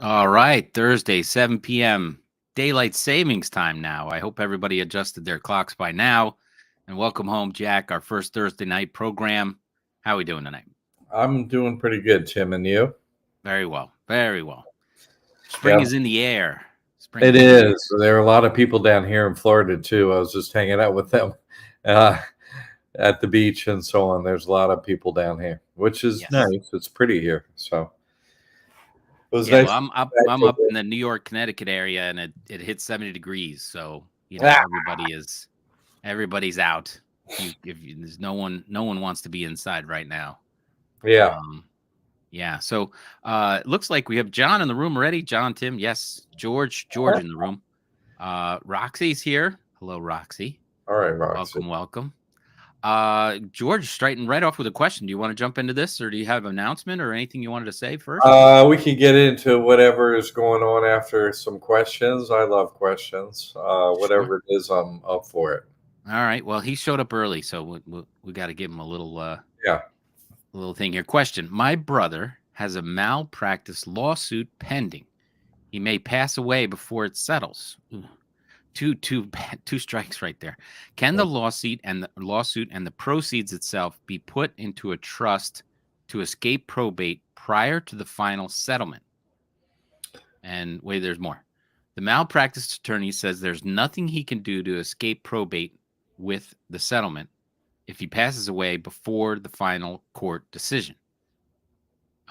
All right, Thursday, 7 p.m. Daylight savings time now. I hope everybody adjusted their clocks by now. And welcome home, Jack, our first Thursday night program. How are we doing tonight? I'm doing pretty good, Tim, and you? Very well. Very well. Spring Yeah, is in the air. Spring it is in the air. is. There are a lot of people down here in Florida too. I was just hanging out with them uh, at the beach and so on. There's a lot of people down here, which is Yes. nice. It's pretty here, so it was Yeah, nice well, to I'm up get back I'm to up in the New York, Connecticut area and it hit 70 degrees. So, Ah, everybody's out. If there's no one wants to be inside right now. yeah. Um Yeah. So it looks like we have John in the room already. John, Tim, yes. George in the room. Roxy's here. Hello, Roxy. All right, Roxy. Welcome. George, straighten right off with a question. Do you want to jump into this, or do you have an announcement or anything you wanted to say first? We can get into whatever is going on after some questions. I love questions. Sure. Whatever it is, I'm up for it. All right. Well, he showed up early, so we got to give him a Yeah. little thing here. Question: My brother has a malpractice lawsuit pending. He may pass away before it settles. Ooh. Two strikes right there. Can the lawsuit and the proceeds itself be put into a trust to escape probate prior to the final settlement? And wait, there's more. The malpractice attorney says there's nothing he can do to escape probate with the settlement if he passes away before the final court decision.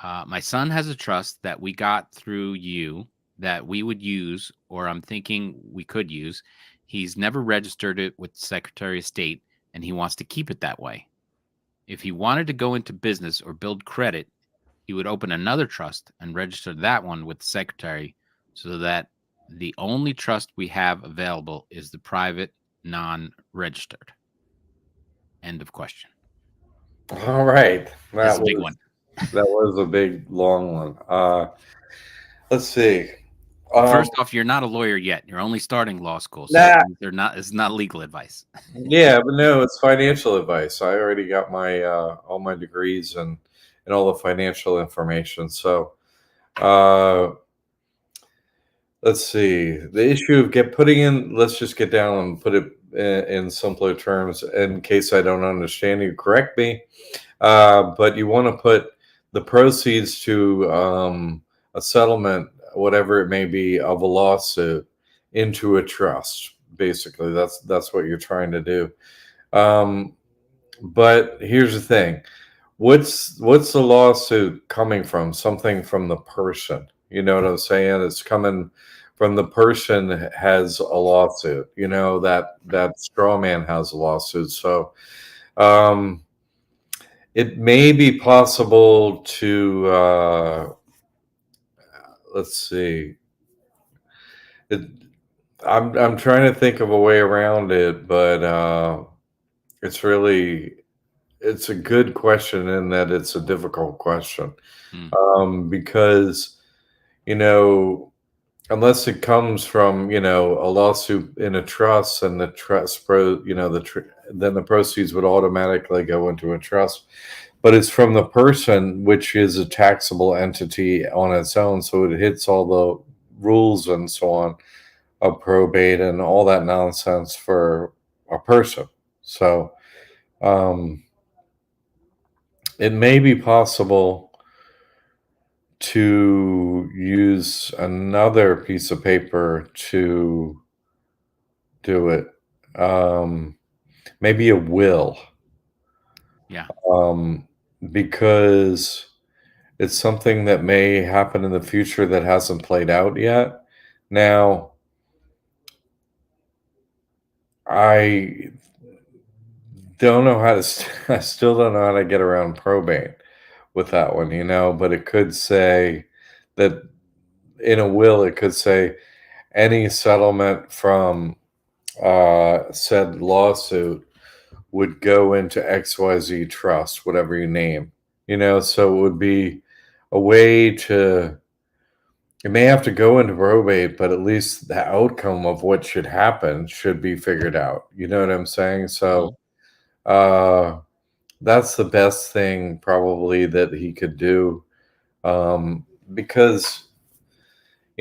My son has a trust that we got through you that we would use, or I'm thinking we could use. He's never registered it with the Secretary of State, and he wants to keep it that way. If he wanted to go into business or build credit, he would open another trust and register that one with the Secretary so that the only trust we have available is the private, non registered. End of question. All right. That's a big one. That was a big long one. Let's see. Well, Um, first off, you're not a lawyer yet. You're only starting law school, so nah, they're not. It's not legal advice. yeah, but no, it's financial advice. I already got my all my degrees and all the financial information. So, uh, let's see. The issue of get putting in. Let's just get down and put it in simpler terms. In case I don't understand you, correct me. But you want to put the proceeds to a settlement, whatever it may be, of a lawsuit into a trust. Basically, that's what you're trying to do. Um, but here's the thing: what's the lawsuit coming from? Something from the person. You know what I'm saying? It's coming from the person has a lawsuit. You know that straw man has a lawsuit. So. Um, it may be possible to let's see. It, I'm trying to think of a way around it, but it's really it's a good question in that it's a difficult question Hmm. because you know unless it comes from a lawsuit in a trust and the trust then the proceeds would automatically go into a trust, but it's from the person, which is a taxable entity on its own, so it hits all the rules and so on of probate and all that nonsense for a person. So um, it may be possible to use another piece of paper to do it. Um, Maybe a will, Yeah. um, because it's something that may happen in the future that hasn't played out yet. Now, I don't know how to, I still don't know how to get around probate with that one, but it could say that in a will, it could say any settlement from said lawsuit would go into XYZ trust, whatever you name, so it would be a way to, it may have to go into probate, but at least the outcome of what should happen should be figured out. You know what I'm saying? Mhm. So, uh, that's the best thing probably that he could do, because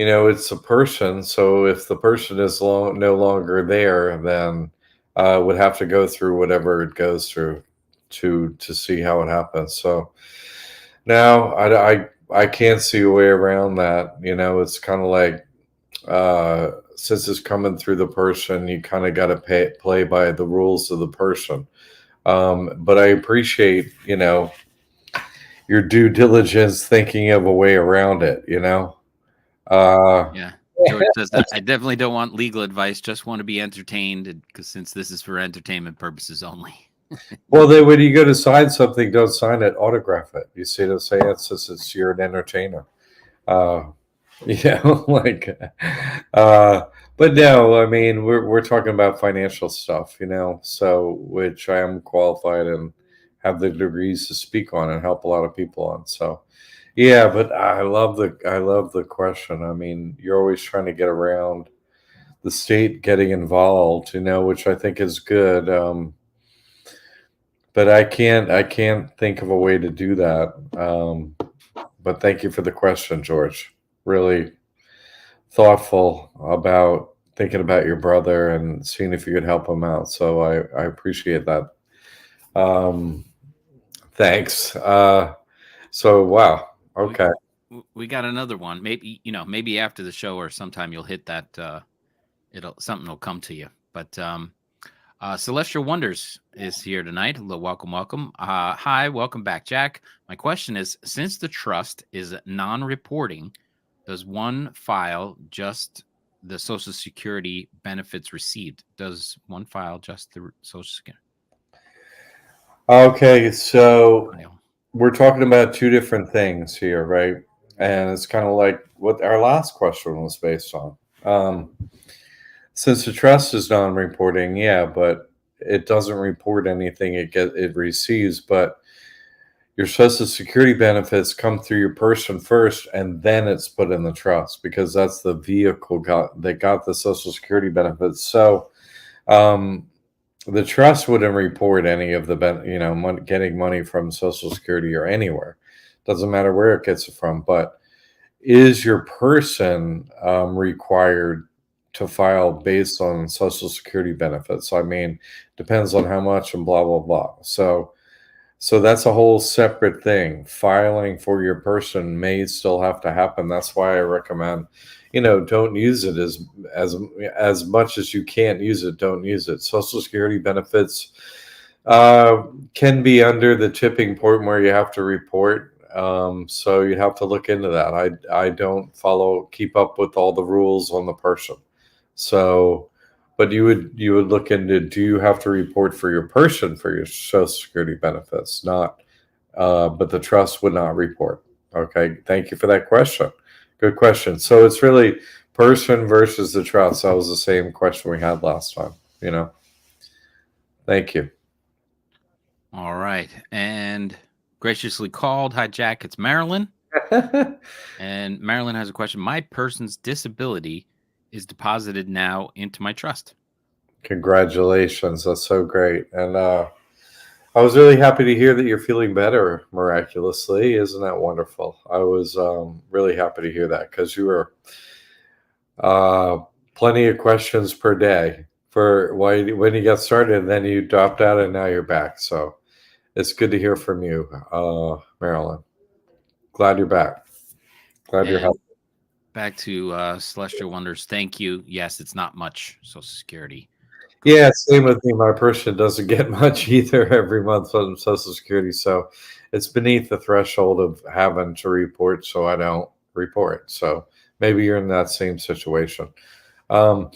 it's a person. So if the person is no longer there, then would have to go through whatever it goes through to see how it happens. So now I can't see a way around that. It's kind of like since it's coming through the person, you kind of got to play by the rules of the person. But I appreciate, your due diligence thinking of a way around it. Uh, Yeah. George says that I definitely don't want legal advice, just want to be entertained because since this is for entertainment purposes only. well, then when you go to sign something, don't sign it, autograph it. You see what I'm saying? Since you're an entertainer. Uh, like, uh, but no, I mean, we're talking about financial stuff, so which I am qualified and have the degrees to speak on and help a lot of people on. So, yeah, but I love the question. I mean, you're always trying to get around the state getting involved, which I think is good. But I can't think of a way to do that. But thank you for the question, George. Really thoughtful about thinking about your brother and seeing if you could help him out. So I appreciate that. Um, thanks. So wow. we, Okay. we got another one. Maybe after the show or sometime you'll hit that. Something will come to you. But Celestial Wonders is here tonight. Hello, welcome, welcome. Hi, welcome back, Jack. My question is: since the trust is non-reporting, does one file just the Social Security benefits received? Does one file just the Social Security Okay. So file? we're talking about two different things here, right? And it's kind of like what our last question was based on. Um, since the trust is non-reporting, yeah, but it doesn't report anything it receives, but your social security benefits come through your person first and then it's put in the trust because that's the vehicle that got the social security benefits. So um, the trust wouldn't report any of the getting money from social security or anywhere. Doesn't matter where it gets it from. But is your person required to file based on social security benefits? I mean, depends on how much and blah blah blah. So that's a whole separate thing. Filing for your person may still have to happen. That's why I recommend, don't use it as much as you can't use it. Don't use it. Social Security benefits can be under the tipping point where you have to report. So you have to look into that. I don't keep up with all the rules on the person. So but you would look into, do you have to report for your person for your social security benefits? Not, but the trust would not report. Okay, thank you for that question. Good question. So it's really person versus the trust. That was the same question we had last time. Thank you. All right, and graciously called. Hi, Jack. It's Marilyn. And Marilyn has a question. My person's disability is deposited now into my trust. Congratulations. That's so great. And I was really happy to hear that you're feeling better miraculously. Isn't that wonderful? I was really happy to hear that because you were uh, plenty of questions per day for when you got started, and then you dropped out, and now you're back. So it's good to hear from you, Marilyn. Glad you're back. Glad you're And healthy. back to Celestial Wonders. Thank you. Yes, it's not much Social Security. Yeah, same with me. My person doesn't get much either every month from Social Security, so it's beneath the threshold of having to report, so I don't report. So maybe you're in that same situation. Um,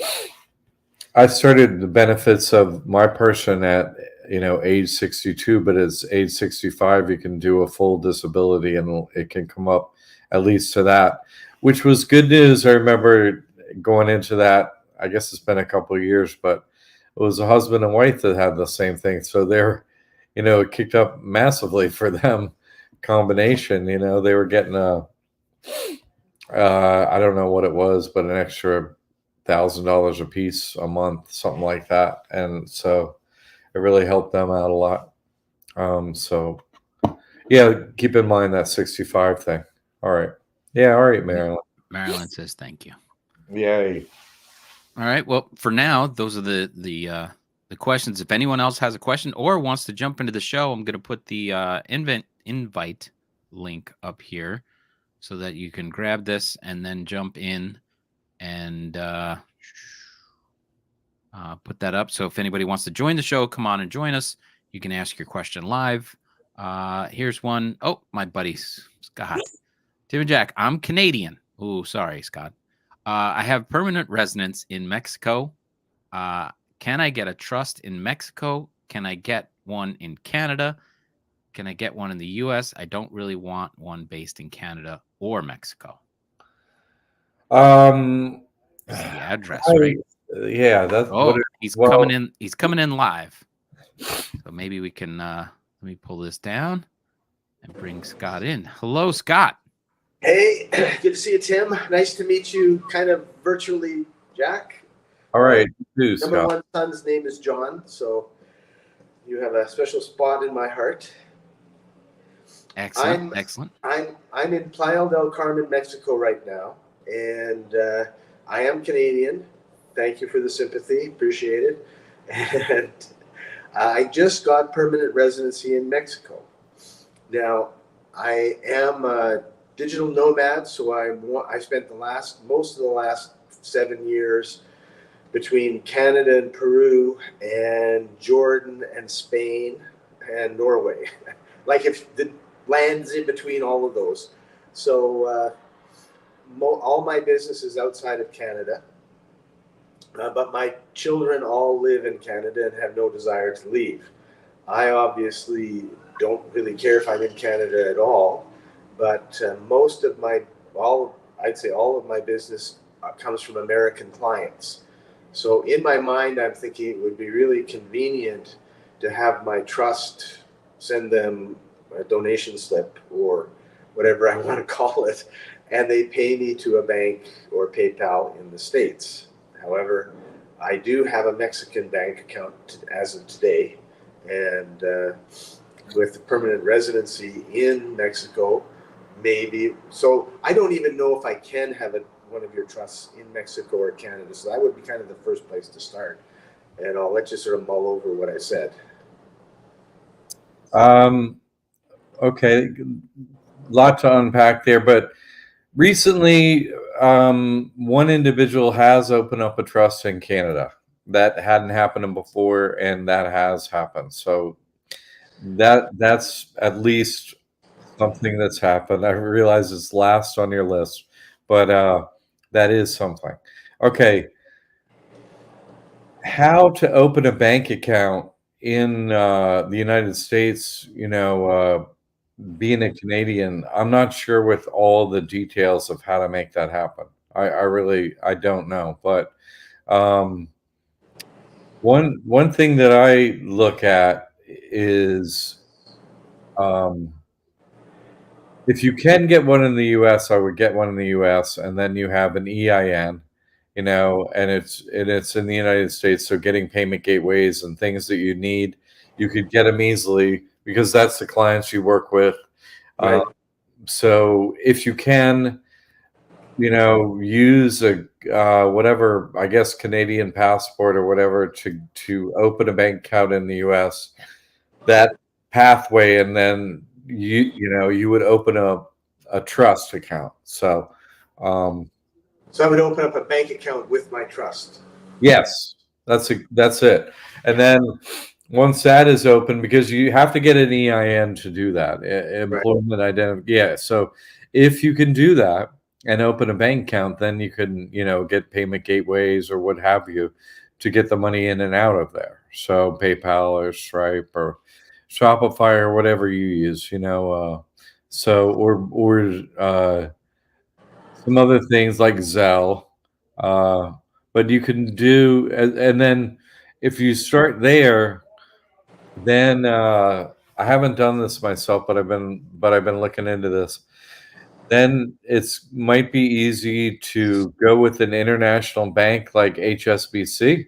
I started the benefits of my person at age 62, but it's age 65. You can do a full disability, and it can come up at least to that, which was good news. I remember going into that. I guess it's been a couple of years, but it was a husband and wife that had the same thing. So it kicked up massively for them. Combination, they were getting I don't know what it was, but an extra $1,000 a piece a month, something like that. And so it really helped them out a lot. So yeah, keep in mind that 65 thing. All right. Yeah. All right, Marilyn. Marilyn says thank you. Yay. All right. Well, for now, those are the questions. If anyone else has a question or wants to jump into the show, I'm going to put the invite link up here so that you can grab this and then jump in and put that up. So if anybody wants to join the show, come on and join us. You can ask your question live. Here's one. Oh, my buddies, Scott, Tim and Jack. I'm Canadian. Oh, sorry, Scott. I have permanent residence in Mexico. Can I get a trust in Mexico? Can I get one in Canada? Can I get one in the U.S.? I don't really want one based in Canada or Mexico. This is the address, right? Yeah, that's coming in. He's coming in live. So maybe we can let me pull this down and bring Scott in. Hello, Scott. Hey, good to see you, Tim. Nice to meet you kind of virtually, Jack. All right. Number one son's name is John, so you have a special spot in my heart. Excellent. I'm in Playa del Carmen, Mexico right now, and I am Canadian. Thank you for the sympathy. Appreciate it. And I just got permanent residency in Mexico. Now, I am a digital nomad, so I spent most of the last 7 years between Canada and Peru and Jordan and Spain and Norway. Like if the lands in between all of those. So all my business is outside of Canada, but my children all live in Canada and have no desire to leave. I obviously don't really care if I'm in Canada at all, but I'd say all of my business comes from American clients. So in my mind, I'm thinking it would be really convenient to have my trust send them a donation slip or whatever I want to call it, and they pay me to a bank or PayPal in the States. However, I do have a Mexican bank account as of today, and with the permanent residency in Mexico, maybe. So I don't even know if I can have one of your trusts in Mexico or Canada. So that would be kind of the first place to start. And I'll let you sort of mull over what I said. Okay, lot to unpack there, but recently, one individual has opened up a trust in Canada. That hadn't happened before, and that has happened. So that's at least something that's happened. I realize it's last on your list, but that is something. Okay. How to open a bank account in the United States, being a Canadian, I'm not sure with all the details of how to make that happen. I don't know. But one thing that I look at is if you can get one in the US, I would get one in the US, and then you have an EIN, and it's in the United States. So getting payment gateways and things that you need, you could get them easily because that's the clients you work with. Right. So if you can, use a whatever, I guess, Canadian passport or whatever to open a bank account in the US, that pathway, and then you would open a trust account. So I would open up a bank account with my trust. yes, that's it. And then once that is open, because you have to get an EIN to do that, employment identity. Yeah. So if you can do that and open a bank account, then you can, get payment gateways or what have you to get the money in and out of there. So PayPal or Stripe or Shopify or whatever you use, so or some other things like Zelle, but you can do, and then if you start there, then I haven't done this myself, but I've been looking into this. Then it's might be easy to go with an international bank like HSBC.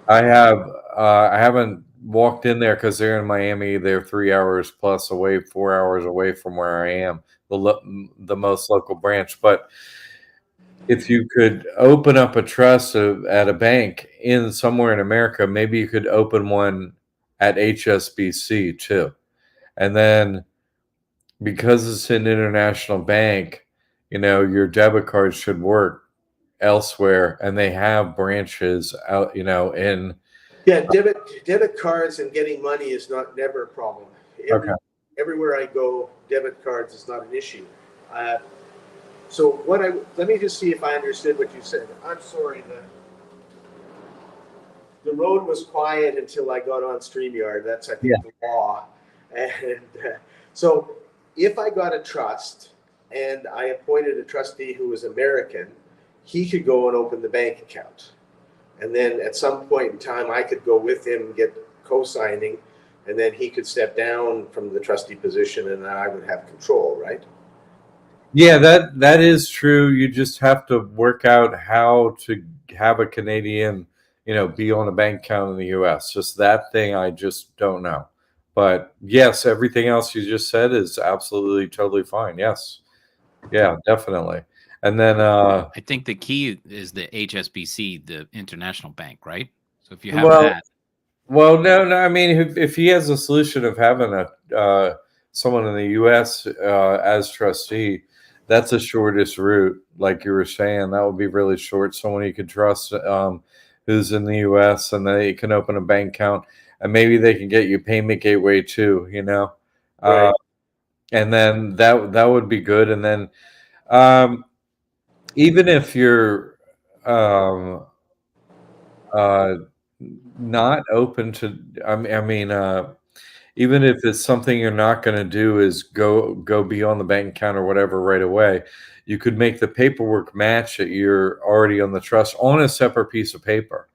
I haven't walked in there because they're in Miami. They're 3 hours plus away, 4 hours away from where I am, the most local branch. But if you could open up a trust at a bank in somewhere in America, maybe you could open one at HSBC too. And then because it's an international bank, your debit card should work elsewhere, and they have branches out, in. Yeah, debit cards and getting money is not never a problem. Okay. Everywhere I go, debit cards is not an issue. Uh, so let me just see if I understood what you said. I'm sorry, the road was quiet until I got on StreamYard. That's, I think, Yeah. the law. And so if I got a trust and I appointed a trustee who was American, he could go and open the bank account. And then at some point in time, I could go with him, get co-signing, and then he could step down from the trustee position and I would have control, right? Yeah, that is true. You just have to work out how to have a Canadian, be on a bank account in the US. Just that thing I just don't know. But yes, everything else you just said is absolutely totally fine. Yes. Yeah, definitely. And then I think the key is the HSBC, the international bank, right? So if you have well, that, no. I mean, if he has a solution of having someone in the U.S. As trustee, that's the shortest route. Like you were saying, that would be really short. Someone you could trust, who's in the U.S. and they can open a bank account, and maybe they can get you payment gateway too. Right. And then that would be good. And then um, even if you're um, uh, not open to, even if it's something you're not going to do is go beyond the bank account or whatever right away, you could make the paperwork match that you're already on the trust on a separate piece of paper.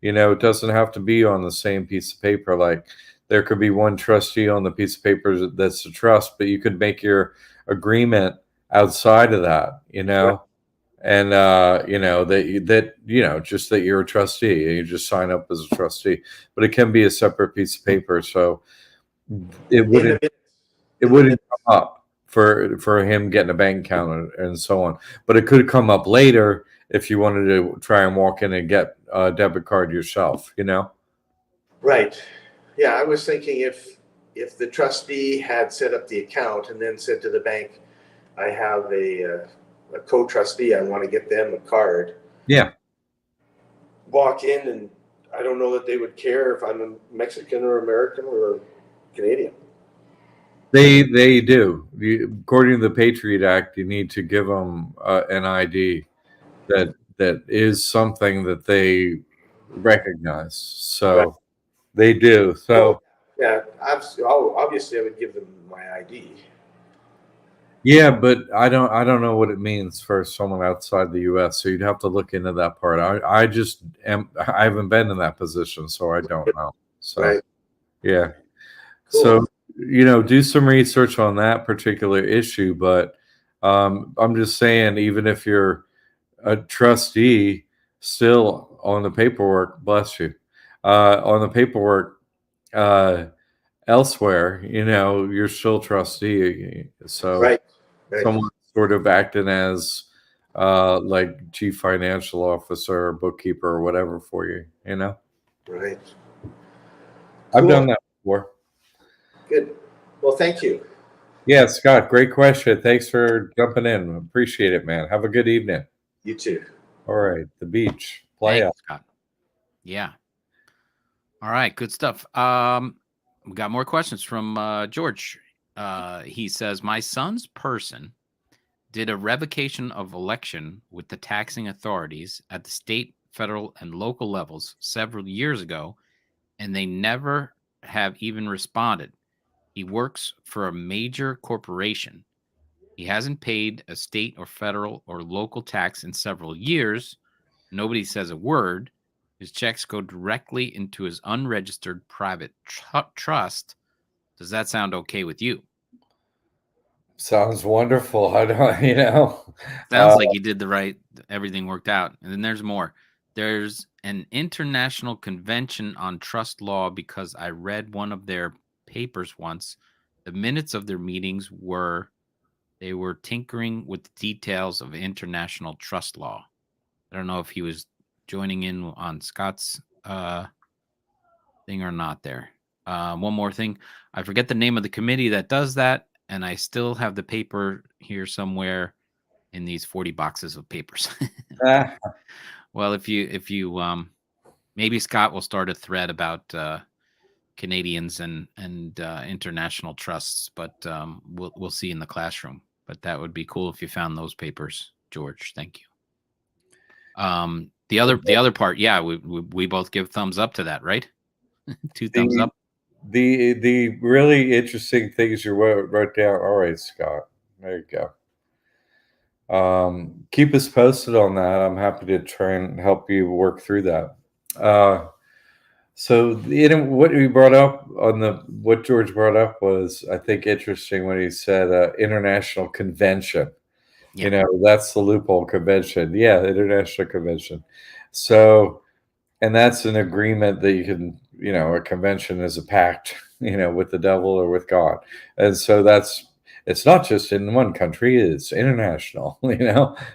It doesn't have to be on the same piece of paper. Like there could be one trustee on the piece of paper that's the trust, but you could make your agreement outside of that. And just that you're a trustee and you just sign up as a trustee, but it can be a separate piece of paper, so it In wouldn't the it in the wouldn't come up for him getting a bank account and so on, but it could come up later if you wanted to try and walk in and get a debit card yourself. Right. Yeah, I was thinking if the trustee had set up the account and then said to the bank, I have a co-trustee, I want to get them a card. Yeah, Walk in, and I don't know that they would care if I'm a Mexican or American or Canadian. they do. According to the Patriot Act, you need to give them an ID that is something that they recognize. Right. So they do. Oh, So yeah. Obviously, I would give them my ID. yeah, but I don't know what it means for someone outside the US. So you'd have to look into that part. I haven't been in that position, so I don't know. So Right. yeah. Cool. So do some research on that particular issue. But I'm just saying, even if you're a trustee, still on the paperwork, bless you, on the paperwork uh, elsewhere, you're still trustee. So Right. Right. someone sort of acting as like chief financial officer or bookkeeper or whatever for you. Right. I've Cool. done that before. Good. Well, thank you. Yeah, Scott, great question. Thanks for jumping in. Appreciate it, man. Have a good evening. You too. All right, the beach. Play thanks, out. Scott. Yeah. All right, good stuff. We got more questions from George. He says, my son's person did a revocation of election with the taxing authorities at the state, federal, and local levels several years ago, and they never have even responded. He works for a major corporation. He hasn't paid a state or federal or local tax in several years. Nobody says a word. His checks go directly into his unregistered private trust. Does that sound okay with you? Sounds wonderful. I don't. Sounds like you did the right, everything worked out. And then there's more. There's an international convention on trust law because I read one of their papers once. The minutes of their meetings were They were tinkering with the details of international trust law. I don't know if he was joining in on Scott's thing or not there. One more thing. I forget the name of the committee that does that, and I still have the paper here somewhere in these 40 boxes of papers. Ah, Well, if you maybe Scott will start a thread about Canadians and international trusts, but we'll see in the classroom. But that would be cool if you found those papers, George. Thank you. The other part, yeah, we both give thumbs up to that, right? 2 thumbs the up. the really interesting things you wrote down. All right, Scott. There you go. Keep us posted on that. I'm happy to try and help you work through that. So what you brought up on what George brought up was, I think, interesting when he said international convention. Yeah. That's the loophole, convention. Yeah, international convention. So, and that's an agreement that you can, a convention is a pact, with the devil or with God. And so it's not just in one country, it's international,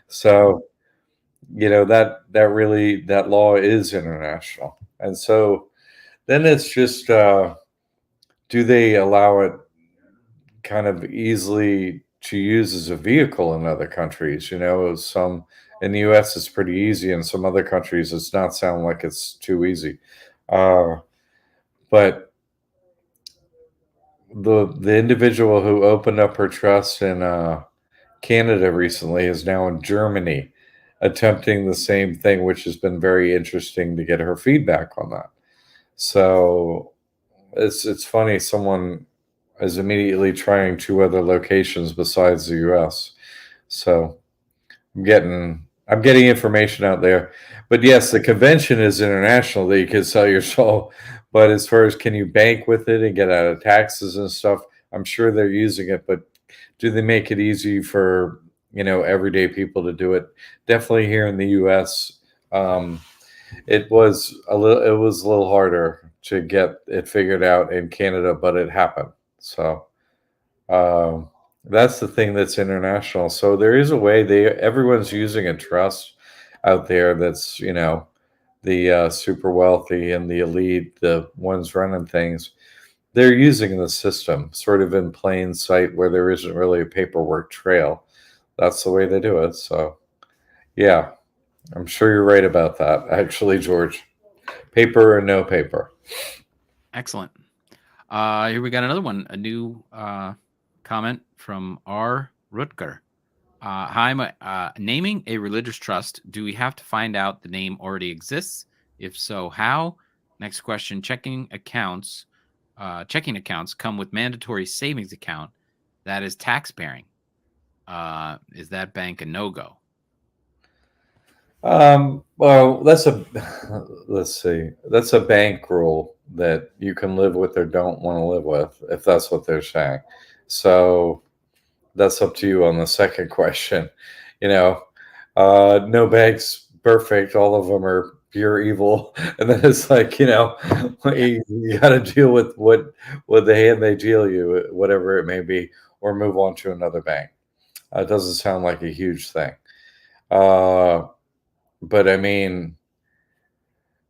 So, that law is international. And so then it's just, do they allow it kind of easily to use as a vehicle in other countries? Some in the US it's pretty easy. In some other countries it's not sound like it's too easy. But the individual who opened up her trust in Canada recently is now in Germany attempting the same thing, which has been very interesting to get her feedback on that. So it's funny, someone is immediately trying 2 other locations besides the US. So I'm getting information out there. But yes, the convention is international that you can sell your soul. But as far as can you bank with it and get out of taxes and stuff, I'm sure they're using it, but do they make it easy for, everyday people to do it? Definitely here in the US. It was a little harder to get it figured out in Canada, but it happened. So that's the thing that's international. So there is a way everyone's using a trust out there that's, the super wealthy and the elite, the ones running things. They're using the system sort of in plain sight where there isn't really a paperwork trail. That's the way they do it. So yeah, I'm sure you're right about that, actually, George. Paper or no paper. Excellent. Here we got another one, a new comment from R. Rutger. Hi, naming a religious trust. Do we have to find out the name already exists? If so, how? Next question. Checking accounts come with mandatory savings account that is tax bearing. Is that bank a no-go? Well, let's see. That's a bank rule that you can live with or don't want to live with, if that's what they're saying. So that's up to you on the second question. No bank's perfect. All of them are pure evil. And then it's like, you got to deal with what the hand they deal you, whatever it may be, or move on to another bank. It doesn't sound like a huge thing. But I mean,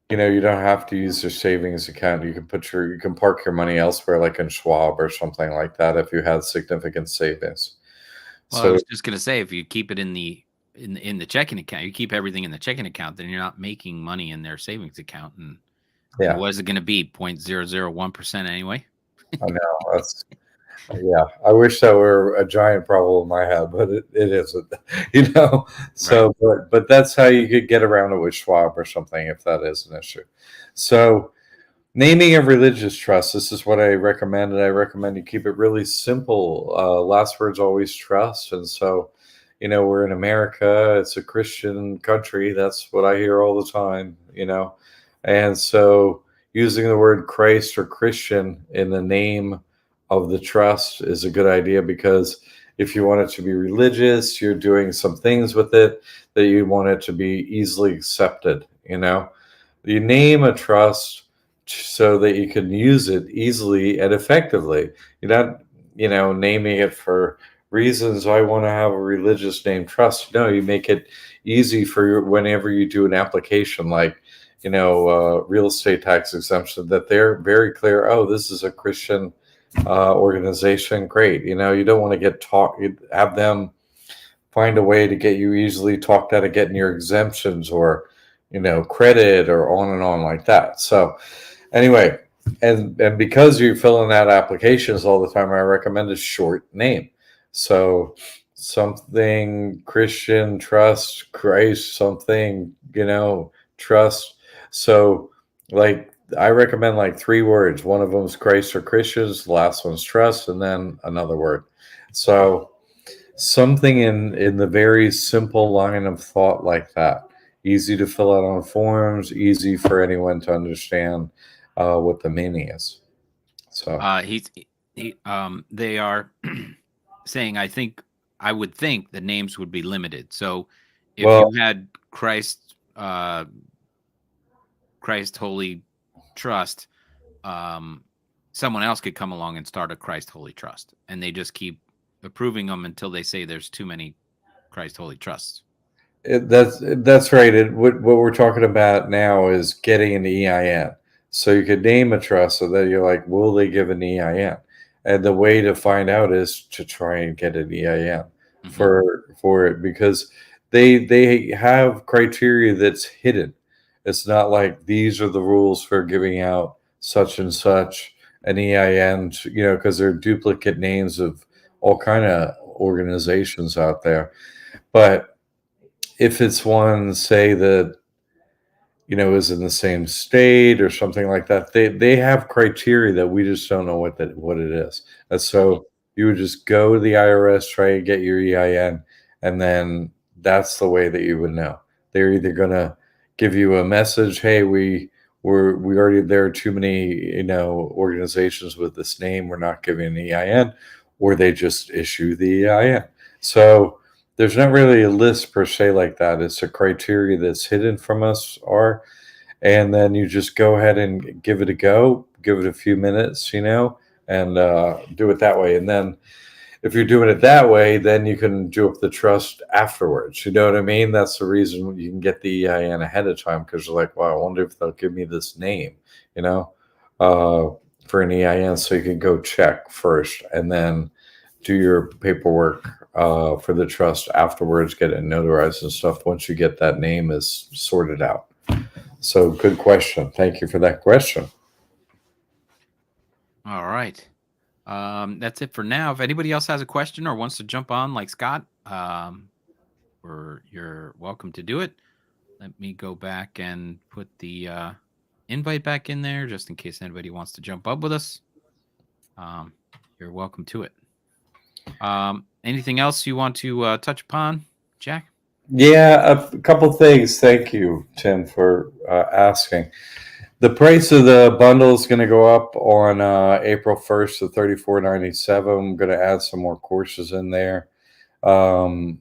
you don't have to use your savings account. You can park your money elsewhere, like in Schwab or something like that, if you had significant savings. Well, I So was just going to say, if you keep it in the checking account, you keep everything in the checking account, then you're not making money in their savings account. And yeah, what is it going to be? 0.001% anyway? I know. Yeah, I wish that were a giant problem I have, but it isn't. So, but that's how you could get around it with Schwab or something, if that is an issue. So, naming a religious trust. This is what I recommend, and I recommend you keep it really simple. Last words always trust, and so, we're in America. It's a Christian country. That's what I hear all the time. And so using the word Christ or Christian in the name of the trust is a good idea, because if you want it to be religious, you're doing some things with it that you want it to be easily accepted. You name a trust so that you can use it easily and effectively. You're not, naming it for reasons I want to have a religious name trust. No, you make it easy for you whenever you do an application, like, real estate tax exemption, that they're very clear. Oh, this is a Christian organization. Great. You don't want to have them find a way to get you easily talked out of getting your exemptions or, credit or on and on like that. So anyway, and because you're filling out applications all the time, I recommend a short name. So something Christian trust, Christ, something, trust. So like I recommend like 3 words. One of them is Christ or Christians, the last one's trust, and then another word. So something in the very simple line of thought like that. Easy to fill out on forms, easy for anyone to understand what the meaning is. So They are saying, I would think the names would be limited. So if you had Christ Holy Trust, someone else could come along and start a Christ Holy Trust, and they just keep approving them until they say there's too many Christ Holy Trusts. That's right. What we're talking about now is getting an EIN. So you could name a trust, so that you're like, will they give an EIN? And the way to find out is to try and get an EIN for it, because they have criteria that's hidden. It's not like these are the rules for giving out such and such an EIN, because they're duplicate names of all kind of organizations out there. But if it's one, say, that is in the same state or something like that, they have criteria that we just don't know what it is. And so you would just go to the IRS, try to get your EIN, and then that's the way that you would know. They're either going to give you a message, hey, we already, there are too many organizations with this name, we're not giving an EIN, or they just issue the EIN. So there's not really a list per se like that. It's a criteria that's hidden from us, and then you just go ahead and give it a go, give it a few minutes, and do it that way. And then if you're doing it that way, then you can do up the trust afterwards. You know what I mean? That's the reason you can get the EIN ahead of time, because you're like, well, I wonder if they'll give me this name, for an EIN. So you can go check first and then do your paperwork for the trust afterwards, get it notarized and stuff once you get that name is sorted out. So good question. Thank you for that question. All right. That's it for now. If anybody else has a question or wants to jump on like Scott, you're welcome to do it. Let me go back and put the invite back in there just in case anybody wants to jump up with us. You're welcome to it. Anything else you want to touch upon, Jack? Yeah, a couple things. Thank you, Tim, for asking. The price of the bundle is going to go up on April 1st to $34.97. I'm going to add some more courses in there. And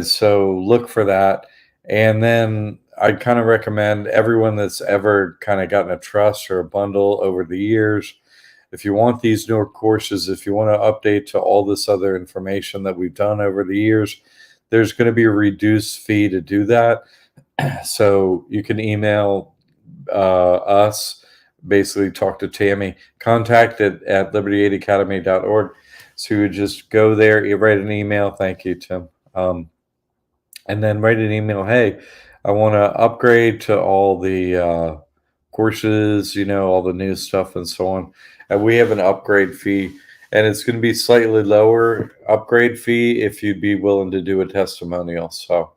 so look for that. And then I kind of recommend everyone that's ever kind of gotten a trust or a bundle over the years, if you want these newer courses, if you want to update to all this other information that we've done over the years, there's going to be a reduced fee to do that. So you can email us, basically talk to Tammy, contact at liberty8academy.org. So you would just go there, you write an email. Thank you, Tim. And then write an email. Hey, I want to upgrade to all the courses, all the new stuff and so on. And we have an upgrade fee, and it's going to be slightly lower upgrade fee if you'd be willing to do a testimonial. So,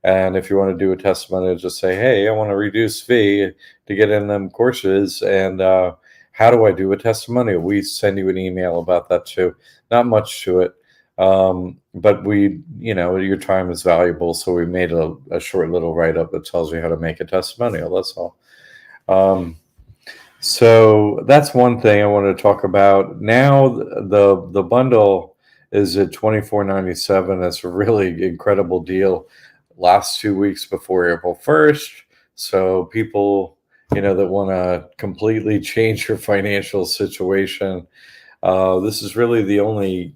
and if you want to do a testimonial, just say, hey, I want to reduce fee to get in them courses. And how do I do a testimonial? We send you an email about that too. Not much to it. But we, your time is valuable. So we made a short little write-up that tells you how to make a testimonial. That's all. So that's one thing I want to talk about. Now the bundle is at $24.97. That's a really incredible deal. Last 2 weeks before April 1st. So people, that want to completely change your financial situation, this is really the only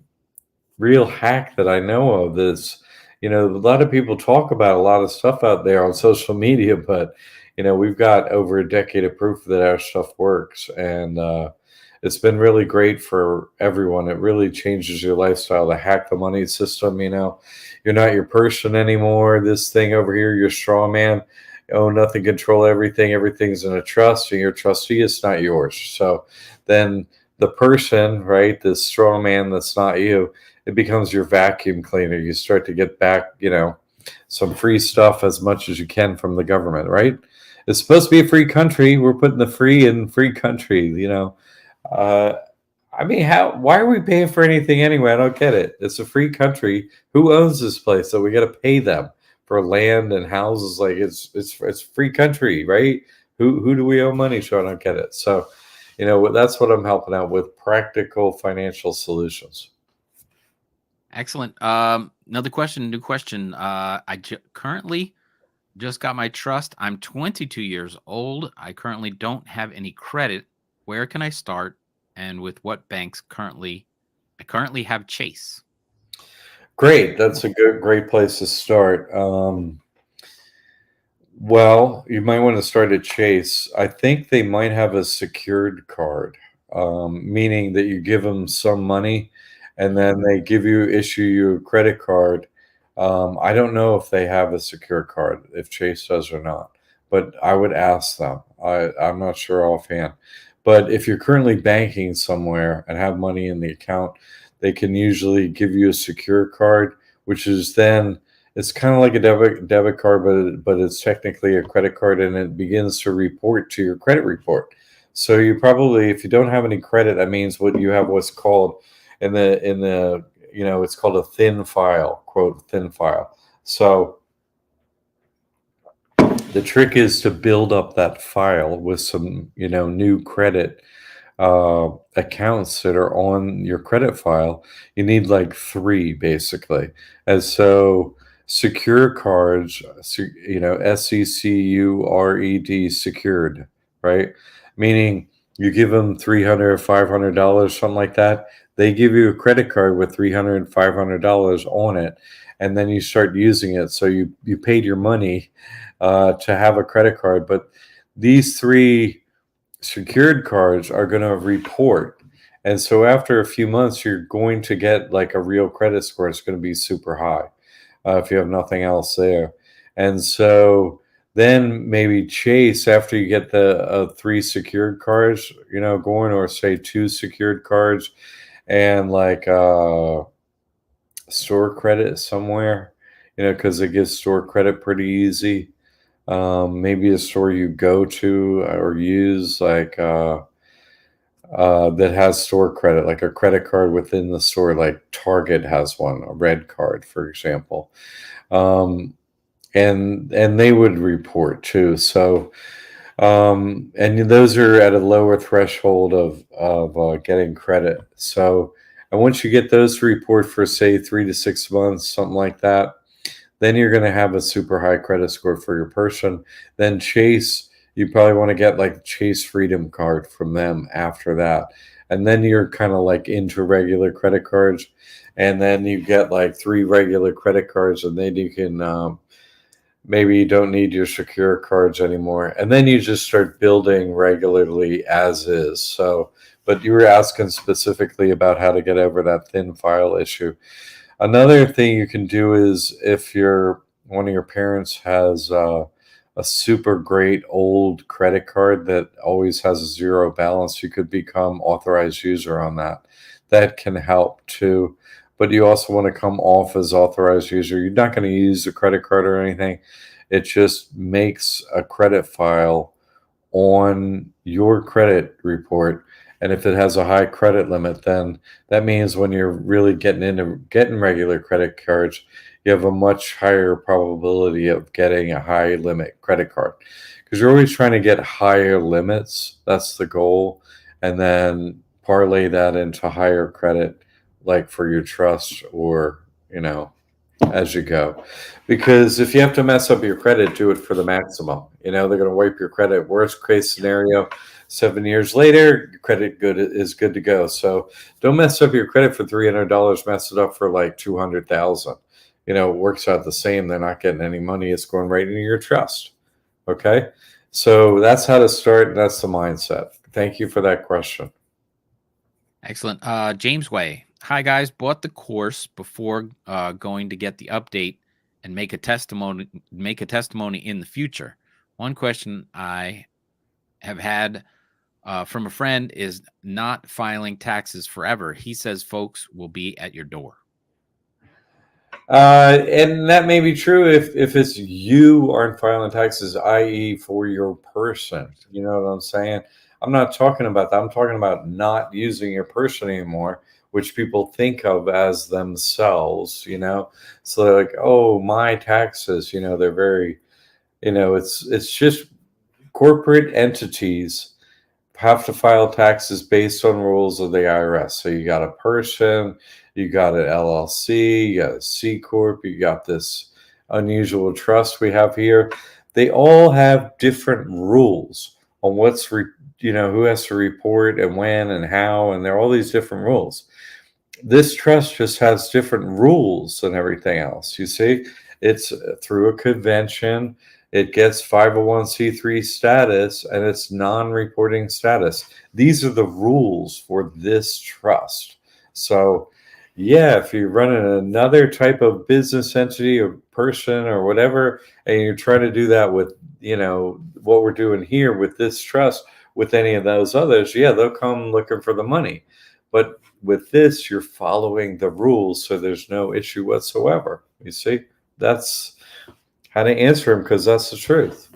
real hack that I know of is, a lot of people talk about a lot of stuff out there on social media, but we've got over a decade of proof that our stuff works, and it's been really great for everyone. It really changes your lifestyle to hack the money system. You're not your person anymore. This thing over here, your straw man, own nothing, control everything. Everything's in a trust, and your trustee is not yours. So then the person, right, this straw man that's not you, it becomes your vacuum cleaner. You start to get back, some free stuff as much as you can from the government, right? It's supposed to be a free country. We're putting the free in free country. Uh, I mean, why are we paying for anything anyway? I don't get it. It's a free country. Who owns this place? So we got to pay them for land and houses. Like it's free country, right? Who do we owe money to? I don't get it. So, that's what I'm helping out with, practical financial solutions. Excellent. Another question, new question. Currently just got my trust. I'm 22 years old. I currently don't have any credit. Where can I start, and with what banks currently? I currently have Chase. Great. That's a great place to start. Well, you might want to start at Chase. I think they might have a secured card, meaning that you give them some money and then they issue you a credit card. I don't know if they have a secure card, if Chase does or not, but I would ask them. I'm not sure offhand. But if you're currently banking somewhere and have money in the account, they can usually give you a secure card, which is then it's kind of like a debit card, but it's technically a credit card, and it begins to report to your credit report. So you probably, if you don't have any credit, that means what you have what's called in the it's called a thin file, quote, thin file. So the trick is to build up that file with some new credit accounts that are on your credit file. You need like 3 basically. And so secure cards, SECURED, secured, right? Meaning you give them $300, $500, something like that. They give you a credit card with $300, $500 on it, and then you start using it. So you paid your money to have a credit card, but these 3 secured cards are going to report. And so after a few months, you're going to get like a real credit score. It's going to be super high if you have nothing else there. And so then maybe Chase, after you get the 3 secured cards, going, or say 2 secured cards and like store credit somewhere, because it gives store credit pretty easy. Maybe a store you go to or use like that has store credit, like a credit card within the store, like Target has one, a red card, for example. And they would report too. So and those are at a lower threshold of getting credit. So, and once you get those to report for say 3 to 6 months, something like that, then you're going to have a super high credit score for your person. Then Chase, you probably want to get like Chase Freedom card from them after that. And then you're kind of like into regular credit cards. And then you get like 3 regular credit cards, and then you can maybe you don't need your secure cards anymore. And then you just start building regularly as is. So, but you were asking specifically about how to get over that thin file issue. Another thing you can do is if one of your parents has a super great old credit card that always has a 0 balance, you could become authorized user on that. That can help too. But you also want to come off as authorized user. You're not going to use the credit card or anything. It just makes a credit file on your credit report. And if it has a high credit limit, then that means when you're really getting regular credit cards, you have a much higher probability of getting a high limit credit card, because you're always trying to get higher limits. That's the goal. And then parlay that into higher credit, like for your trust or, as you go. Because if you have to mess up your credit, do it for the maximum. They're going to wipe your credit. Worst case scenario, 7 years later, your credit is good to go. So don't mess up your credit for $300. Mess it up for like 200,000. It works out the same. They're not getting any money. It's going right into your trust. Okay. So that's how to start. And that's the mindset. Thank you for that question. Excellent. James Way. Hi guys, bought the course before going to get the update and make a testimony in the future. One question I have had from a friend is not filing taxes forever. He says folks will be at your door. And that may be true if it's you aren't filing taxes, i.e. for your person. You know what I'm saying? I'm not talking about that. I'm talking about not using your person anymore, which people think of as themselves, So they're like, oh, my taxes, they're very, it's just corporate entities have to file taxes based on rules of the IRS. So you got a person, you got an LLC, you got a C Corp, you got this unusual trust we have here. They all have different rules on who has to report and when and how, and there are all these different rules. This trust just has different rules than everything else. You see, it's through a convention. It gets 501c3 status and it's non-reporting status. These are the rules for this trust. So, yeah, if you're running another type of business entity or person or whatever, and you're trying to do that with, what we're doing here with this trust, with any of those others, yeah, they'll come looking for the money. But with this, you're following the rules, so there's no issue whatsoever. You see, that's how to answer him, because that's the truth.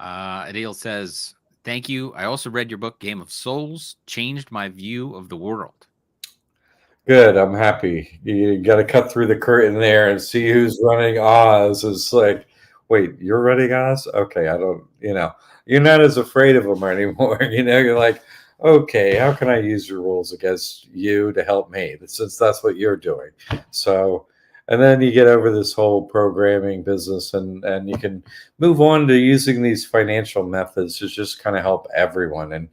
Adil says, thank you. I also read your book, Game of Souls, changed my view of the world. Good. I'm happy. You got to cut through the curtain there and see who's running Oz. It's like, wait, you're running Oz? Okay, I don't, you're not as afraid of them anymore. You're like, okay, how can I use your rules against you to help me? Since that's what you're doing. So, and then you get over this whole programming business and you can move on to using these financial methods to just kind of help everyone and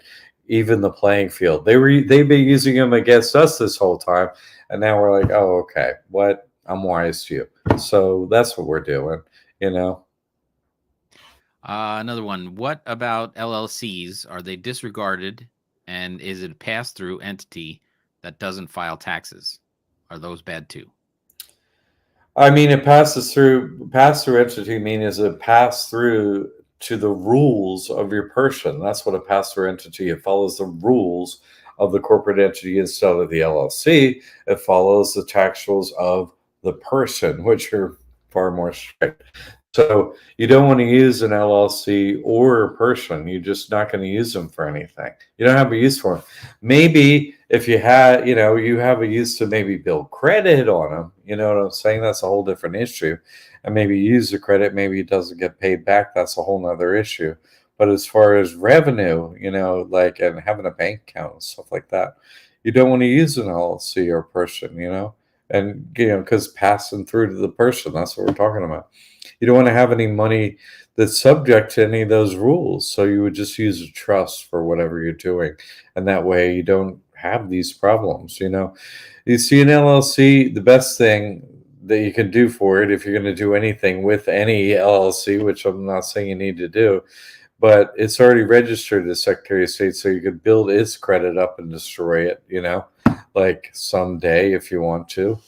even the playing field. They've been using them against us this whole time. And now we're like, oh, okay, what? I'm wise to you. So that's what we're doing, Another one. What about LLCs? Are they disregarded? And is it a pass-through entity that doesn't file taxes? Are those bad too? I mean, it passes through. Pass-through entity means it pass through to the rules of your person. That's what a pass-through entity. It follows the rules of the corporate entity instead of the LLC. It follows the tax rules of the person, which are far more strict. So you don't want to use an LLC or a person. You're just not going to use them for anything. You don't have a use for them. Maybe if you had, you have a use to maybe build credit on them. You know what I'm saying? That's a whole different issue. And maybe use the credit, maybe it doesn't get paid back. That's a whole nother issue. But as far as revenue, and having a bank account and stuff like that, you don't want to use an LLC or a person, and, because passing through to the person, that's what we're talking about. You don't want to have any money that's subject to any of those rules. So you would just use a trust for whatever you're doing. And that way you don't have these problems, You see an LLC, the best thing that you can do for it, if you're going to do anything with any LLC, which I'm not saying you need to do, but it's already registered as Secretary of State, so you could build its credit up and destroy it, like someday if you want to.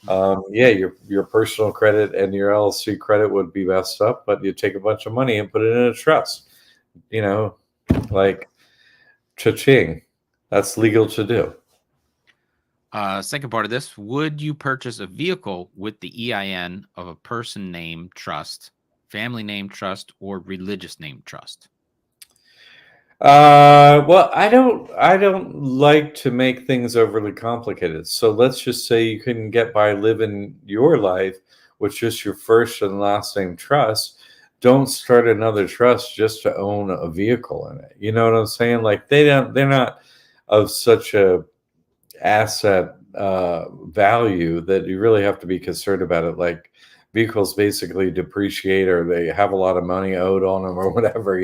Your personal credit and your LLC credit would be messed up, but you take a bunch of money and put it in a trust, like cha-ching. That's legal to do. Second part of this, would you purchase a vehicle with the EIN of a person name trust, family name trust, or religious name trust? Well, I don't like to make things overly complicated. So let's just say you can get by living your life with just your first and last name trust. Don't start another trust just to own a vehicle in it. You know what I'm saying? Like they're not of such a asset value that you really have to be concerned about it. Like vehicles basically depreciate or they have a lot of money owed on them or whatever,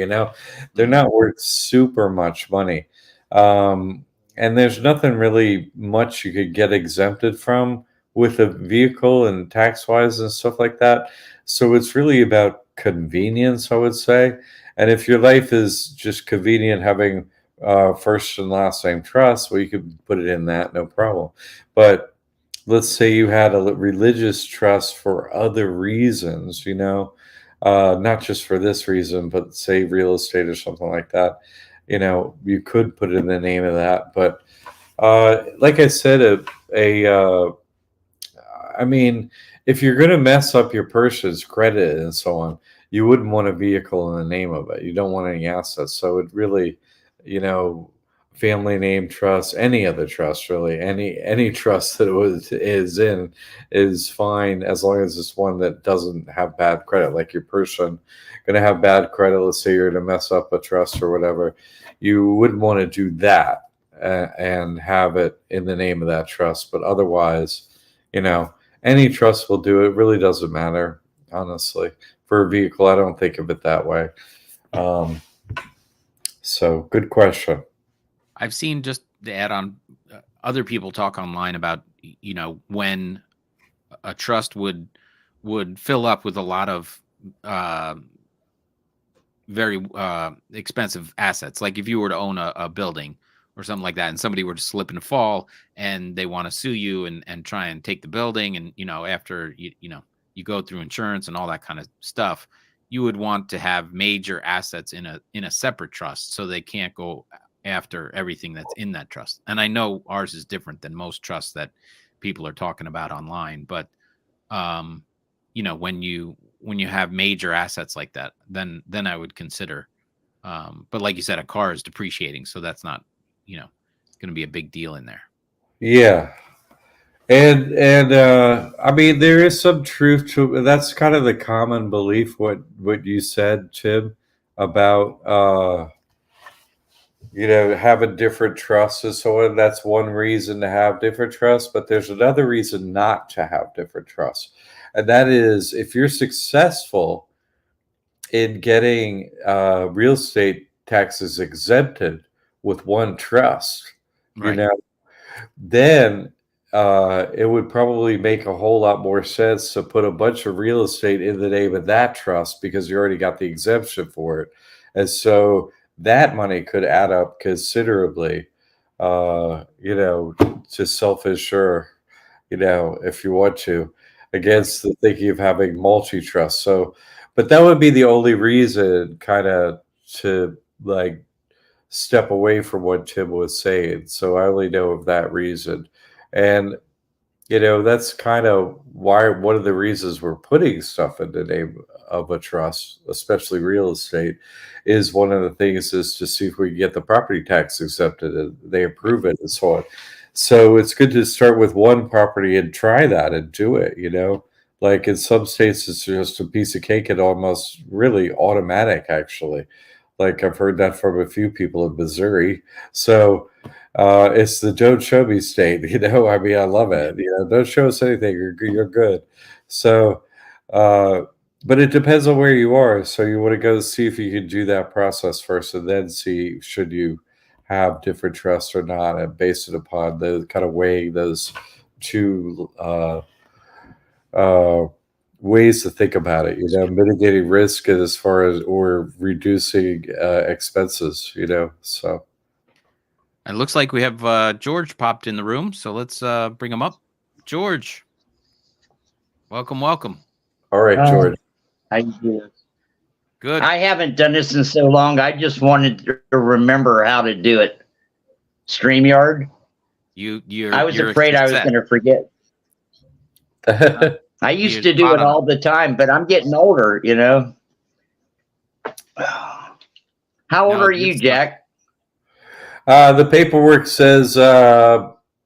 they're not worth super much money. And there's nothing really much you could get exempted from with a vehicle and tax wise and stuff like that. So it's really about convenience, I would say. And if your life is just convenient having first and last name trust, well, you could put it in that, no problem. But let's say you had a religious trust for other reasons, not just for this reason, but say real estate or something like that. You could put it in the name of that. But like I said, I mean, if you're going to mess up your person's credit and so on, you wouldn't want a vehicle in the name of it. You don't want any assets. So it really, family name trust, any other trust, really, any trust that is in is fine as long as it's one that doesn't have bad credit. Like your person going to have bad credit. Let's say you're going to mess up a trust or whatever. You wouldn't want to do that and have it in the name of that trust. But otherwise, any trust will do. It really doesn't matter, honestly. For a vehicle, I don't think of it that way. So good question. I've seen, just to add on, other people talk online about, when a trust would fill up with a lot of very expensive assets. Like if you were to own a building or something like that, and somebody were to slip and fall and they want to sue you and try and take the building. And, after you go through insurance and all that kind of stuff, you would want to have major assets in a separate trust so they can't go after everything that's in that trust. And I know ours is different than most trusts that people are talking about online, but when you have major assets like that, then I would consider, but like you said, a car is depreciating, so that's not, going to be a big deal in there. Yeah. And I mean, there is some truth to that's kind of the common belief, what you said, Tim, about having different trusts and so on. That's one reason to have different trusts, but there's another reason not to have different trusts. And that is if you're successful in getting real estate taxes exempted with one trust, Right. then it would probably make a whole lot more sense to put a bunch of real estate in the name of that trust because you already got the exemption for it. And so that money could add up considerably, to self-insure, if you want to, against the thinking of having multi-trust. So, but that would be the only reason kind of to like step away from what Tim was saying. So I only know of that reason. And, that's kind of why one of the reasons we're putting stuff in the name of a trust, especially real estate, is one of the things is to see if we can get the property tax exempted and they approve it and so on. So it's good to start with one property and try that and do it, like in some states, it's just a piece of cake and almost really automatic, actually. Like I've heard that from a few people in Missouri. So it's the don't show me state, I mean, I love it. Don't show us anything. You're good. So, but it depends on where you are. So you want to go see if you can do that process first and then see should you have different trusts or not, and base it upon the kind of weighing those two ways to think about it, mitigating risk as far as or reducing expenses, so. It looks like we have George popped in the room, so let's bring him up. George, welcome. All right, George. How you doing? Good. I haven't done this in so long. I just wanted to remember how to do it. StreamYard. I was afraid I was going to forget. I used to do it all the time, but I'm getting older, How old are you, Jack? The paperwork says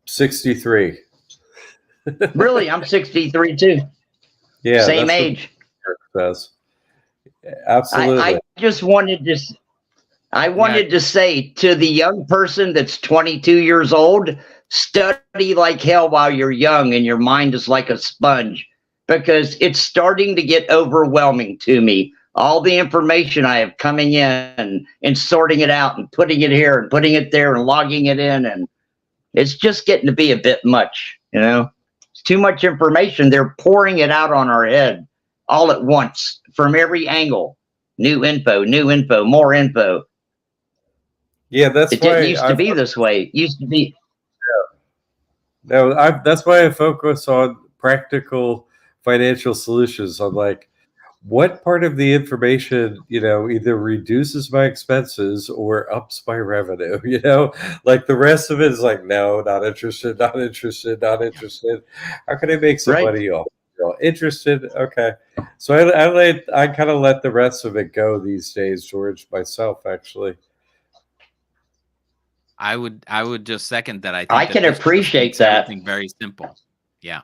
63. Really? I'm 63 too. Yeah. Same age. Says. Absolutely. I just wanted to. I wanted to say to the young person that's 22 years old, study like hell while you're young and your mind is like a sponge. because it's starting to get overwhelming to me. All the information I have coming in and sorting it out and putting it here and putting it there and logging it in. And it's just getting to be a bit much, you know? It's too much information. They're pouring it out on our head all at once from every angle. New info, more info. Yeah, that's it why didn't used to be this way. It used to be. No, that's why I focus on practical financial solutions. I'm like, what part of the information, either reduces my expenses or ups my revenue? Like the rest of it is like, no, not interested, not interested, not interested. How can I make some money off? Interested, okay. So I kind of let the rest of it go these days, George, myself, actually. I would just second that. I think I can appreciate that. Everything very simple. Yeah.